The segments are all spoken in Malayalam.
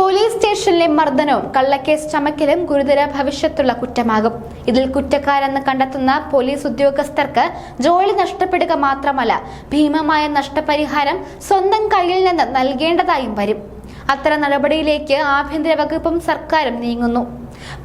പോലീസ് സ്റ്റേഷനിലെ മർദ്ദനവും കള്ളക്കേസ് ചമക്കലും ഗുരുതര ഭവിഷ്യത്തുള്ള കുറ്റമാകും. ഇതിൽ കുറ്റക്കാരെന്ന് കണ്ടെത്തുന്ന പോലീസ് ഉദ്യോഗസ്ഥർക്ക് ജോലി നഷ്ടപ്പെടുക മാത്രമല്ല, ഭീമമായ നഷ്ടപരിഹാരം സ്വന്തം കയ്യിൽ നിന്ന് നൽകേണ്ടതായും വരും. അത്തരം നടപടിയിലേക്ക് ആഭ്യന്തര വകുപ്പും സർക്കാരും നീങ്ങുന്നു.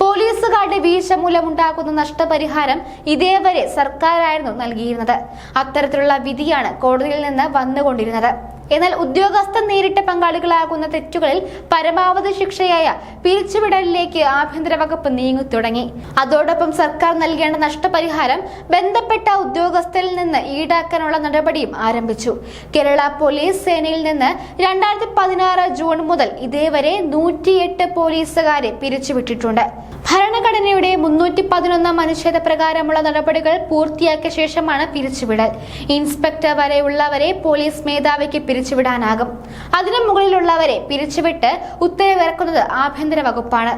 പോലീസുകാരുടെ വീഴ്ച മൂലമുണ്ടാകുന്ന നഷ്ടപരിഹാരം ഇതേവരെ സർക്കാരായിരുന്നു നൽകിയിരുന്നത്. അത്തരത്തിലുള്ള വിധിയാണ് കോടതിയിൽ നിന്ന് വന്നുകൊണ്ടിരുന്നത്. എന്നാൽ ഉദ്യോഗസ്ഥർ നേരിട്ട പങ്കാളികളാകുന്ന തെറ്റുകളിൽ പരമാവധി ശിക്ഷയായ പിരിച്ചുവിടലിലേക്ക് ആഭ്യന്തര വകുപ്പ് നീങ്ങി തുടങ്ങി. അതോടൊപ്പം സർക്കാർ നൽകേണ്ട നഷ്ടപരിഹാരം ബന്ധപ്പെട്ട ഉദ്യോഗസ്ഥരിൽ നിന്ന് ഈടാക്കാനുള്ള നടപടിയും ആരംഭിച്ചു. കേരള പോലീസ് സേനയിൽ നിന്ന് 2016 ജൂൺ മുതൽ ഇതേവരെ 108 പോലീസുകാരെ പിരിച്ചുവിട്ടിട്ടുണ്ട്. ഭരണഘടനയുടെ 311 അനുച്ഛേദ പ്രകാരമുള്ള നടപടികൾ പൂർത്തിയാക്കിയ ശേഷമാണ് പിരിച്ചുവിടൽ. ഇൻസ്പെക്ടർ വരെയുള്ളവരെ പോലീസ് മേധാവിക്ക് പിരിച്ചുവിടാനാകും. അതിനു മുകളിലുള്ളവരെ പിരിച്ചുവിട്ട് ഉത്തരവിറക്കുന്നത് ആഭ്യന്തര വകുപ്പാണ്.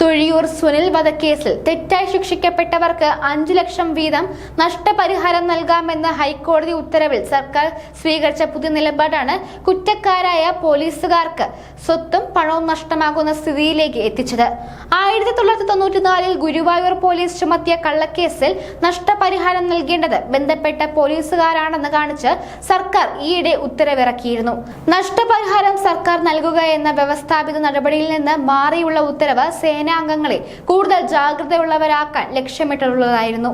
തൊഴിയൂർ സുനിൽ വധക്കേസിൽ തെറ്റായി ശിക്ഷിക്കപ്പെട്ടവർക്ക് 5 ലക്ഷം വീതം നഷ്ടപരിഹാരം നൽകാമെന്ന ഹൈക്കോടതി ഉത്തരവിൽ സർക്കാർ സ്വീകരിച്ച പുതിയ നിലപാടാണ് കുറ്റക്കാരായ പോലീസുകാർക്ക് സ്വത്തും പണവും നഷ്ടമാകുന്ന സ്ഥിതിയിലേക്ക് എത്തിച്ചത്. 1994 ഗുരുവായൂർ പോലീസ് ചുമത്തിയ കള്ളക്കേസിൽ നഷ്ടപരിഹാരം നൽകേണ്ടത് ബന്ധപ്പെട്ട പോലീസുകാരാണെന്ന് കാണിച്ച് സർക്കാർ ഈയിടെ ഉത്തരവിറക്കിയിരുന്നു. നഷ്ടപരിഹാരം സർക്കാർ നൽകുക എന്ന വ്യവസ്ഥാപിത നടപടിയിൽ നിന്ന് മാറിയുള്ള ഉത്തരവ് സേനാംഗങ്ങളെ കൂടുതൽ ജാഗ്രതയുള്ളവരാക്കാൻ ലക്ഷ്യമിട്ടുള്ളതായിരുന്നു.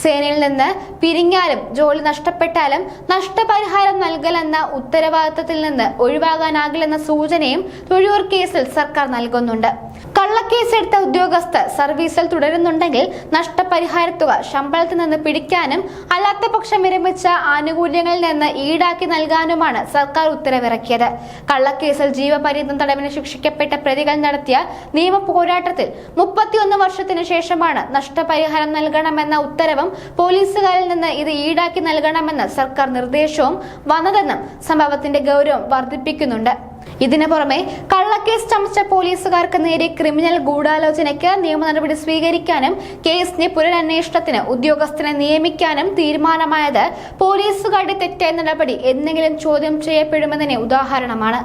സേനയിൽ നിന്ന് പിരിഞ്ഞാലും ജോലി നഷ്ടപ്പെട്ടാലും നഷ്ടപരിഹാരം നൽകലെന്ന ഉത്തരവാദിത്തത്തിൽ നിന്ന് ഒഴിവാകാനാകില്ലെന്ന സൂചനയും തൊഴിയൂർ കേസിൽ സർക്കാർ നൽകുന്നുണ്ട്. കള്ളക്കേസെടുത്ത ഉദ്യോഗസ്ഥർ സർവീസിൽ തുടരുന്നുണ്ടെങ്കിൽ നഷ്ടപരിഹാര തുക ശമ്പളത്തിൽ നിന്ന് പിടിക്കാനും അല്ലാത്ത പക്ഷം വിരമിച്ച ആനുകൂല്യങ്ങളിൽ നിന്ന് ഈടാക്കി നൽകാനുമാണ് സർക്കാർ ഉത്തരവിറക്കിയത്. കള്ളക്കേസിൽ ജീവപര്യന്തം തടവിന് ശിക്ഷിക്കപ്പെട്ട പ്രതികൾ നടത്തിയ നിയമ പോരാട്ടത്തിൽ 31 വർഷത്തിനു ശേഷമാണ് നഷ്ടപരിഹാരം നൽകണമെന്ന ഉത്തരവും പോലീസുകാരിൽ നിന്ന് ഇത് ഈടാക്കി നൽകണമെന്ന സർക്കാർ നിർദ്ദേശവും വന്നതെന്നും സംഭവത്തിന്റെ ഗൗരവം വർദ്ധിപ്പിക്കുന്നുണ്ട്. ഇതിനു പുറമെ കള്ളക്കേസ് ചമച്ച പോലീസുകാർക്ക് നേരെ ക്രിമിനൽ ഗൂഢാലോചനയ്ക്ക് നിയമ നടപടി സ്വീകരിക്കാനും കേസിന്റെ പുനരന്വേഷണത്തിന് ഉദ്യോഗസ്ഥനെ നിയമിക്കാനും തീരുമാനമായത് പോലീസുകാരുടെ തെറ്റായ നടപടി എന്തെങ്കിലും ചോദ്യം ചെയ്യപ്പെടുമെന്നതിന് ഉദാഹരണമാണ്.